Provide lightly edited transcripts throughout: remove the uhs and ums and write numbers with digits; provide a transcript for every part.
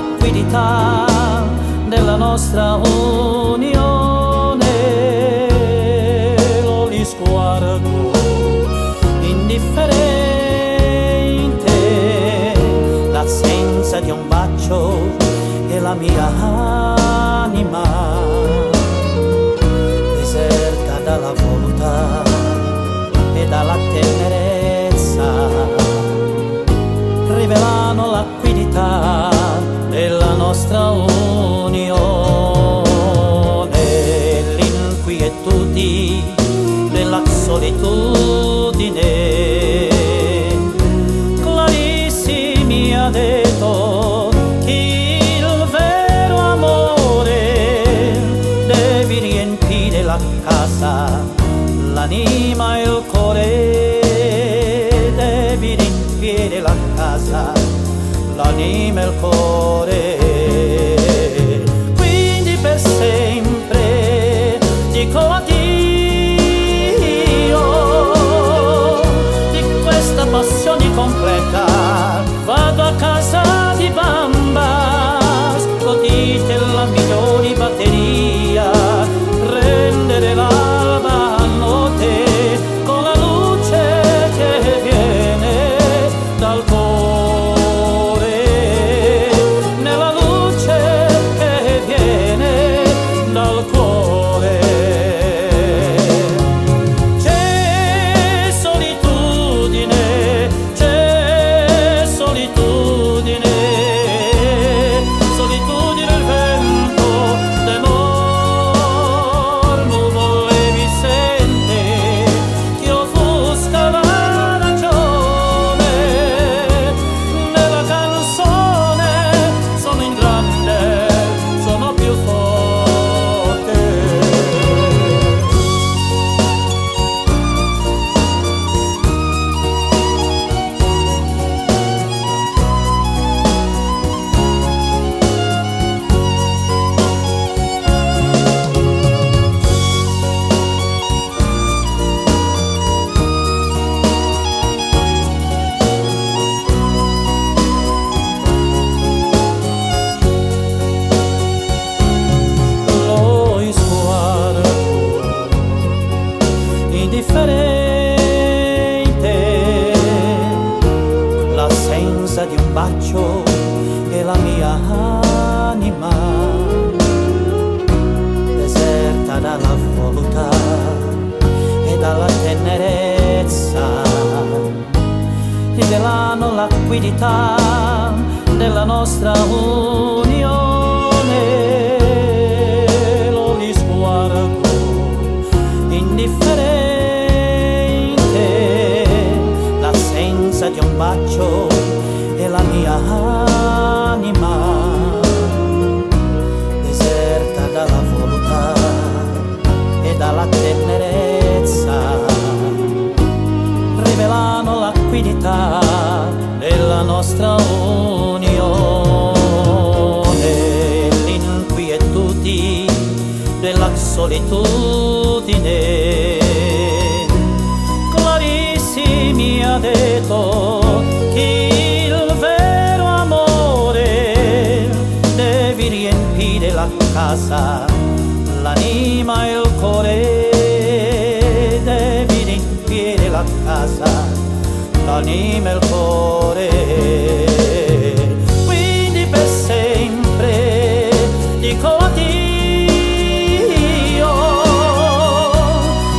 liquidità della nostra unione. Lo li sguardo indifferente, l'assenza di un bacio e la mia anima deserta dalla volontà e dalla tenerezza rivelano l'acquidità della nostra unione, l'inquietudine della solitudine. Clarissi mi ha detto che il vero amore devi riempire la casa, l'anima e il cuore, devi riempire la casa, l'anima e il cuore. Quindi per sempre dico addio di questa passione completa. Vado a casa di Bamba, godite la migliore batteria, rendere l'alba a notte con la luce che viene dal cuore, nella luce che viene dal cuore. C'è solitudine, c'è solitudine, solitudine il vento d'amor nuvole mi sente, che offusca la ragione. Nella canzone sono in grande, sono più forte. Lo sguardo indifferente, l'assenza di un bacio e la mia anima deserta dalla volontà e dalla tenerezza rivelano l'acquidità della nostra unione. Lo li sguardo indifferente, l'assenza di un bacio e la mia anima deserta dalla volontà e dalla tenerezza rivelano l'acquidità della nostra unione, l'inquietudine della solitudine. Clarissi mi ha detto che il vero amore devi riempire la casa, l'anima e il cuore, devi riempire la casa, l'anima e il cuore. Quindi per sempre dico addio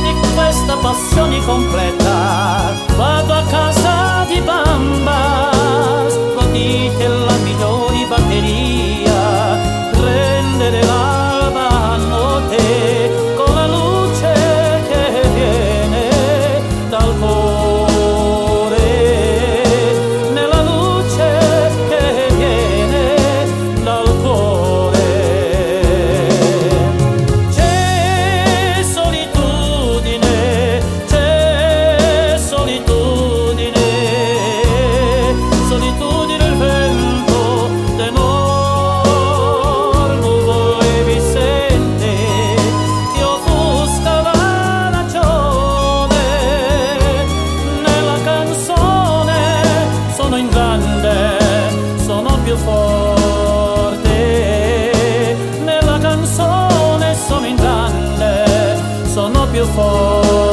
di questa passione completa. Vado a casa di Bamba, godite la migliore batteria, rendere l'alba a notte con la luce che viene dal cuore, nella luce che viene dal cuore. C'è solitudine, c'è you fall.